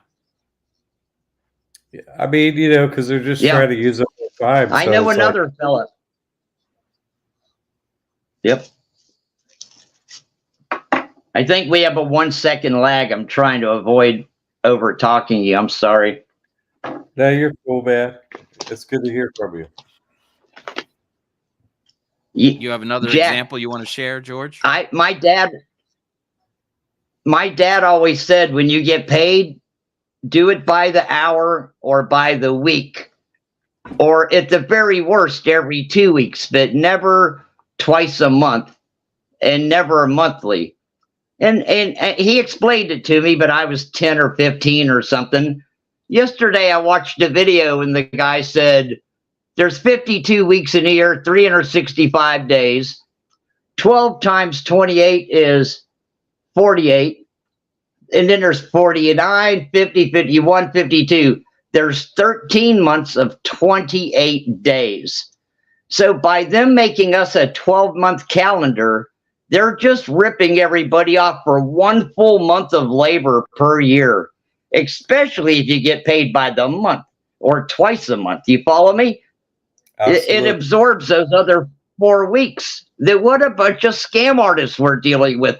I mean, because they're just trying to use up their time. I know another fella. Yep. I think we have a 1 second lag. I'm trying to avoid over talking you. I'm sorry. No, you're cool, man. It's good to hear from you. You have another example you want to share, George? My dad always said, when you get paid, do it by the hour or by the week, or at the very worst every 2 weeks, but never twice a month and never monthly. And he explained it to me, but I was 10 or 15 or something. Yesterday I watched a video and the guy said, there's 52 weeks in a year, 365 days. 12 times 28 is 48. And then there's 49, 50, 51, 52. There's 13 months of 28 days. So by them making us a 12-month calendar, they're just ripping everybody off for 1 full month of labor per year, especially if you get paid by the month or twice a month. You follow me? It absorbs those other 4 weeks. What a bunch of scam artists we're dealing with.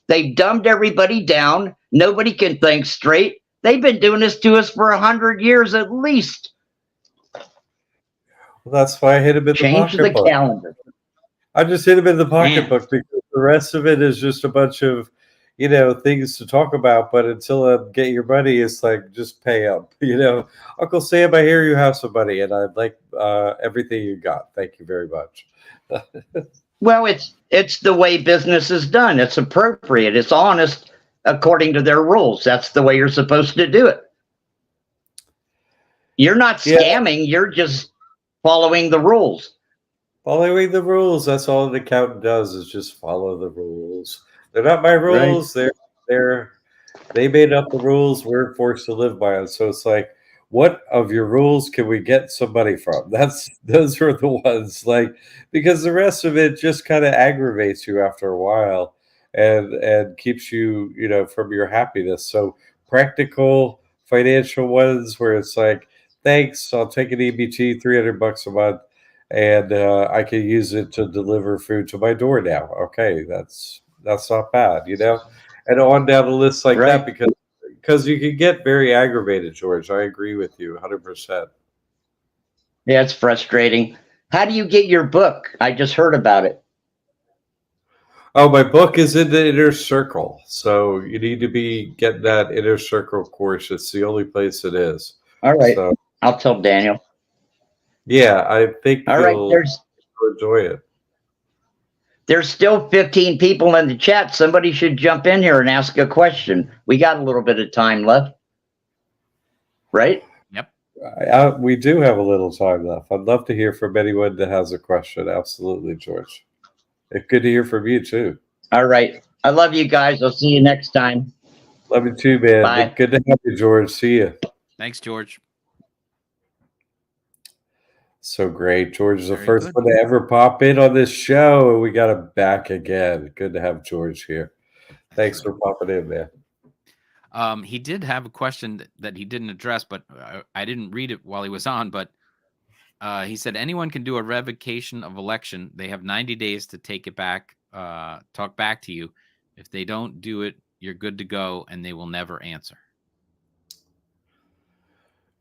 They've dumbed everybody down. Nobody can think straight. They've been doing this to us for 100 years at least. Well, that's why I hit him in the pocketbook. Change the calendar. I just hit him in the pocketbook because the rest of it is just a bunch of, things to talk about. But until I get your money, it's like, just pay up. Uncle Sam, I hear you have some money, and I'd like everything you got. Thank you very much. Well, it's the way business is done. It's appropriate. It's honest according to their rules. That's the way you're supposed to do it. You're not scamming. You're just following the rules. Following the rules. That's all an accountant does, is just follow the rules. They're not my rules. Right. They made up the rules. We're forced to live by them. So it's like, what of your rules can we get some money from? Those are the ones, because the rest of it just kind of aggravates you after a while and keeps you, from your happiness. So practical financial ones where it's like, thanks, I'll take an EBT, $300 a month, and I can use it to deliver food to my door now. Okay, that's not bad, and on down the list like that, because you can get very aggravated, George. I agree with you 100%. Yeah, it's frustrating. How do you get your book? I just heard about it. Oh, my book is in the Inner Circle. So you need to be getting that Inner Circle course. It's the only place it is. All right. So, I'll tell Daniel. Yeah, I think you'll enjoy it. There's still 15 people in the chat. Somebody should jump in here and ask a question. We got a little bit of time left. Right? Yep. We do have a little time left. I'd love to hear from anyone that has a question. Absolutely, George. It's good to hear from you, too. All right. I love you guys. I'll see you next time. Love you, too, man. Bye. Good to have you, George. See you. Thanks, George. So great. George is the first one to ever pop in on this show, and we got him back again. Good to have George here. Thanks for popping in, man. He did have a question that he didn't address, but I didn't read it while he was on. But he said anyone can do a revocation of election. They have 90 days to take it back, talk back to you. If they don't do it, you're good to go, and they will never answer.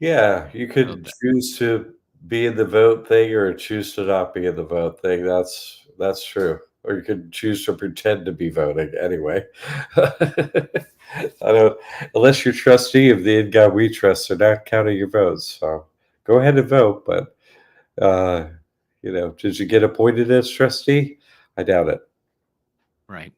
Yeah, you So could choose to be in the vote thing or choose to not be in the vote thing. That's true. Or you could choose to pretend to be voting anyway. I don't, unless you're trustee of the in God we trust, they're not counting your votes. So go ahead and vote. But uh, did you get appointed as trustee? I doubt it. right.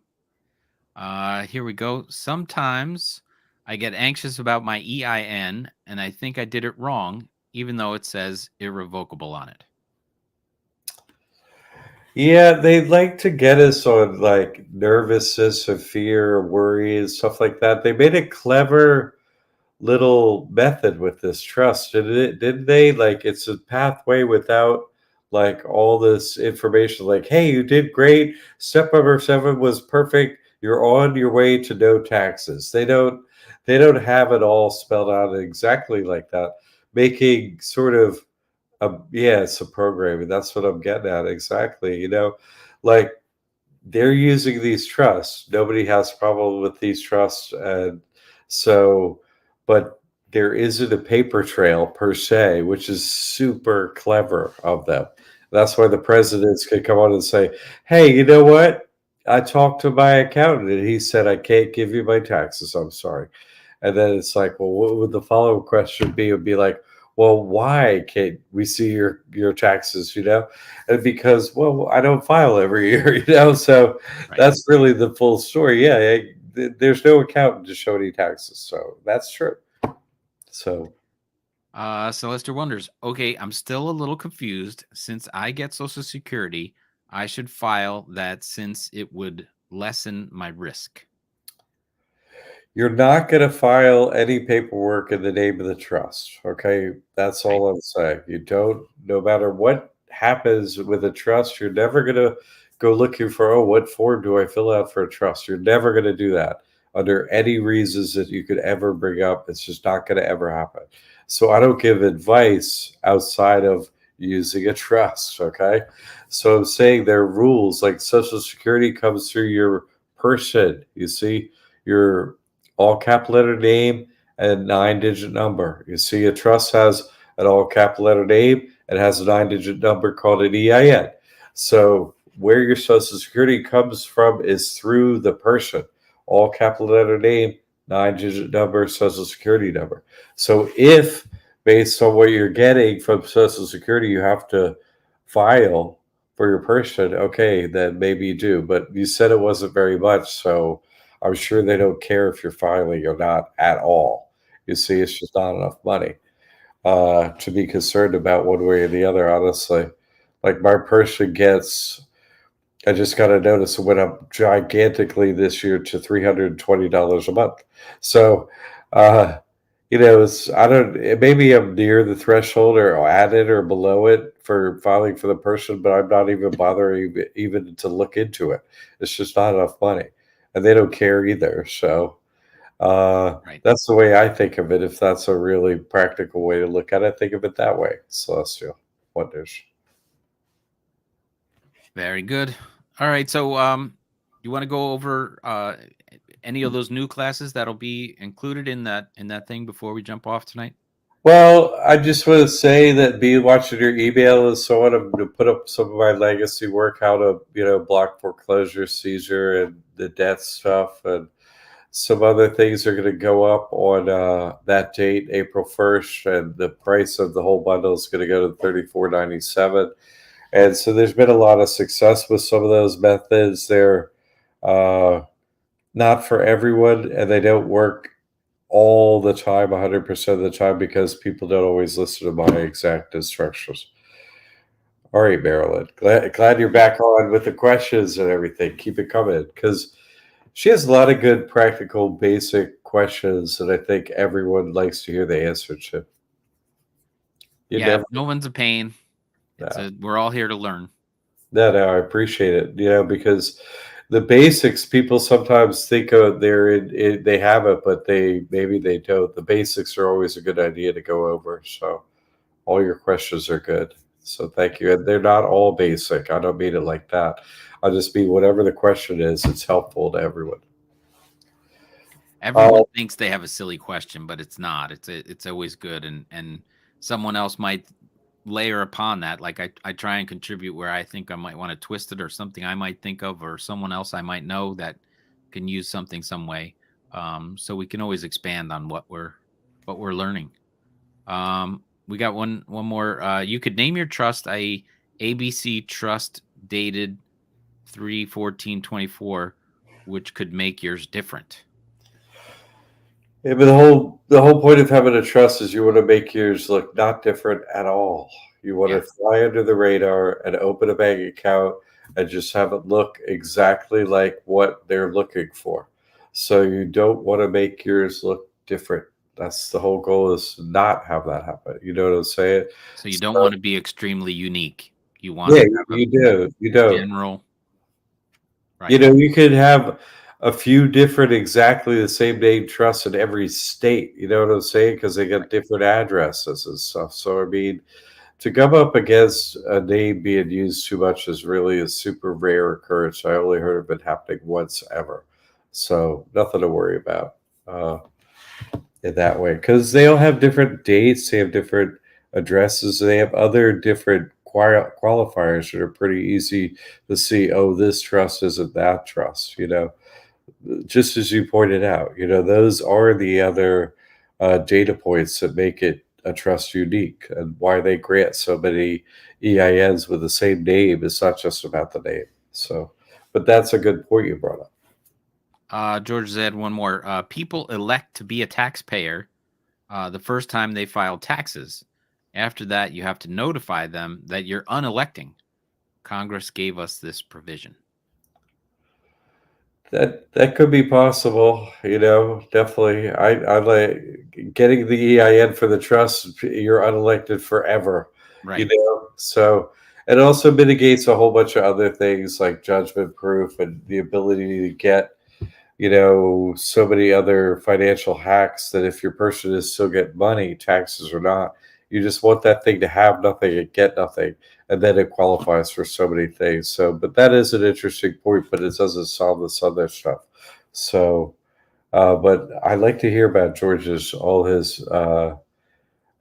Here we go. Sometimes I get anxious about my EIN and I think I did it wrong, even though it says irrevocable on it. Yeah, they like to get us on like nervousness or fear or worry and stuff like that. They made a clever little method with this trust, didn't they? Like it's a pathway without like all this information like, hey, you did great. Step number 7 was perfect. You're on your way to no taxes. They don't have it all spelled out exactly like that, making sort of yeah, it's a programming. That's what I'm getting at. Exactly. Like they're using these trusts. Nobody has problem with these trusts. And so, but there isn't a paper trail per se, which is super clever of them. That's why the presidents could come on and say, hey, you know what? I talked to my accountant and he said, I can't give you my taxes. I'm sorry. And then it's like, well, what would the follow up question be? It would be like, well, why can't we see your taxes? And because, well, I don't file every year. So Right. that's really the full story. Yeah, there's no accountant to show any taxes, so that's true. So Celeste wonders, okay, I'm still a little confused. Since I get Social Security, I should file that since it would lessen my risk. you're not going to file any paperwork in the name of the trust. Okay. That's all I'm saying. You don't, no matter what happens with a trust, you're never going to go looking for, oh, what form do I fill out for a trust? You're never going to do that under any reasons that you could ever bring up. It's just not going to ever happen. So I don't give advice outside of using a trust. Okay. So I'm saying there are rules like Social Security comes through your person. You see, your all cap letter name and 9-digit number. You see, a trust has an all cap letter name and has a 9-digit number called an EIN. So where your Social Security comes from is through the person. All capital letter name, 9-digit number, Social Security number. So if based on what you're getting from Social Security, you have to file for your person, okay, then maybe you do. But you said it wasn't very much, so I'm sure they don't care if you're filing or not at all. You see, it's just not enough money to be concerned about one way or the other, honestly. Like my person gets, I just got a notice it went up gigantically this year to $320 a month. So, I don't, maybe I'm near the threshold or at it or below it for filing for the person, but I'm not even bothering even to look into it. It's just not enough money. And they don't care either. So, Right. that's the way I think of it. If that's a really practical way to look at it, think of it that way. Celestial wonders. Very good. All right. So, you want to go over any of those new classes that'll be included in that thing before we jump off tonight? Well, I just want to say that be watching your email is so I'm to put up some of my legacy work, how to, block foreclosure, seizure, and the death stuff, and some other things are going to go up on that date, April 1st, and the price of the whole bundle is going to go to $34.97. And so there's been a lot of success with some of those methods. They're uh, not for everyone, and they don't work all the time, 100% of the time, because people don't always listen to my exact instructions. All right, Marilyn. Glad you're back on with the questions and everything. Keep it coming because she has a lot of good, practical, basic questions that I think everyone likes to hear the answer to. No one's a pain. We're all here to learn. No, I appreciate it. Because the basics people sometimes think of they have it, but maybe they don't. The basics are always a good idea to go over. So all your questions are good. So thank you. And they're not all basic. I don't mean it like that. I just mean whatever the question is, it's helpful to everyone. Everyone thinks they have a silly question, but it's not. It's always good, and someone else might layer upon that. Like I try and contribute where I think I might want to twist it, or something I might think of, or someone else I might know that can use something some way. So we can always expand on what we're learning. We got one more. You could name your trust a ABC trust dated 3/14/24, which could make yours different. Yeah, but the whole point of having a trust is you want to make yours look not different at all. You want to fly under the radar and open a bank account and just have it look exactly like what they're looking for. So you don't want to make yours look different. That's the whole goal, is to not have that happen. You know what I'm saying? So you don't want to be extremely unique. You want Yeah, to have you do. You do. general. Right. You know, you could have a few different exactly the same name trusts in every state. You know what I'm saying? Because they got different addresses and stuff. So I mean, to come up against a name being used too much is really a super rare occurrence. I only heard of it happening once ever. So nothing to worry about in that way. Because they all have different dates, they have different addresses, they have other different qualifiers that are pretty easy to see. Oh, this trust isn't that trust, you know. Just as you pointed out, you know, those are the other data points that make it a trust unique, and why they grant so many EINs with the same name. It's not just about the name. So, but that's a good point you brought up. George said one more. People elect to be a taxpayer the first time they file taxes. After that, you have to notify them that you're unelecting. Congress gave us this provision. That could be possible, you know, definitely. I like getting the EIN for the trust. You're unelected forever, Right. you know. So it also mitigates a whole bunch of other things like judgment proof and the ability to get, you know, so many other financial hacks that if your person is still getting money, taxes or not, you just want that thing to have nothing and get nothing, and then it qualifies for so many things. So, but that is an interesting point, but it doesn't solve this other stuff. So, but I like to hear about George's all his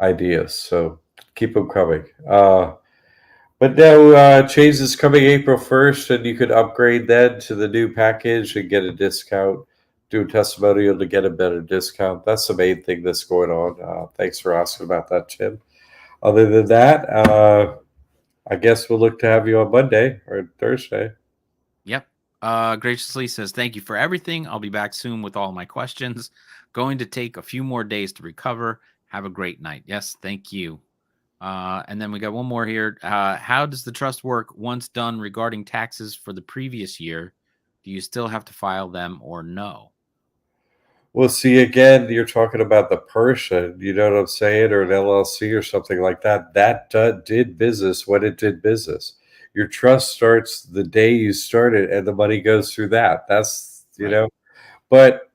ideas. So keep them coming. But now change is coming April 1st, and you could upgrade then to the new package and get a discount. Do a testimonial to get a better discount. That's the main thing that's going on. Thanks for asking about that, Tim. Other than that, I guess we'll look to have you on Monday or Thursday. Yep. Graciously says, thank you for everything. I'll be back soon with all my questions. Going to take a few more days to recover. Have a great night. Yes, thank you. And then we got one more here. How does the trust work once done regarding taxes for the previous year? Do you still have to file them or no? Well, see, again, you're talking about the person, you know what I'm saying, or an LLC or something like that. That did business when it did business. Your trust starts the day you start it, and the money goes through that. That's, you know, but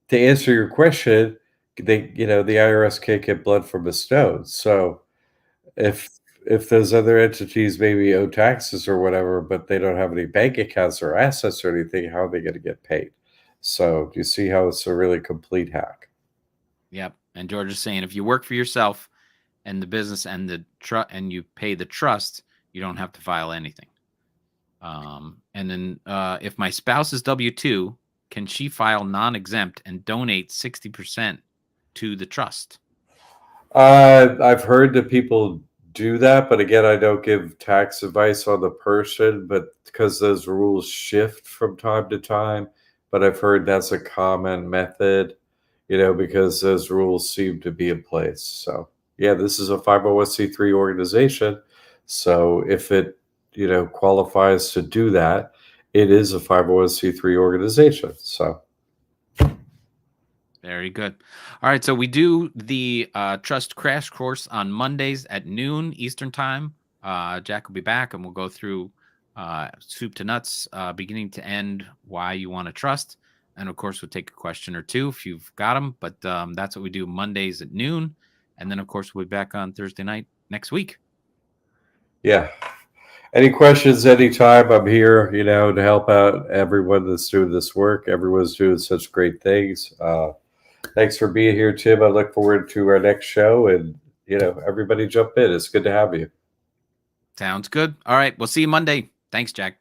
to answer your question, they, you know, the IRS can't get blood from a stone. So if those other entities maybe owe taxes or whatever, but they don't have any bank accounts or assets or anything, how are they going to get paid? So do you see how it's a really complete hack? Yep. And George is saying, if you work for yourself and the business and the and you pay the trust, you don't have to file anything. And then if my spouse is W-2, can she file non-exempt and donate 60% to the trust? I've heard that people do that, but again, I don't give tax advice on the person, but because those rules shift from time to time. But I've heard that's a common method, you know, because those rules seem to be in place. So yeah, this is a 501c3 organization. So if it, you know, qualifies to do that, it is a 501c3 organization. So very good. All right, so we do the trust crash course on Mondays at noon Eastern time. Jack will be back, and we'll go through soup to nuts, beginning to end, why you want to trust. And of course, we'll take a question or two if you've got them. But that's what we do Mondays at noon. And then, of course, we'll be back on Thursday night next week. yeah. Any questions anytime, I'm here, to help out everyone that's doing this work. Everyone's doing such great things. Thanks for being here, Tim. I look forward to our next show, and everybody jump in. It's good to have you. Sounds good. All right. We'll see you Monday. Thanks, Jack.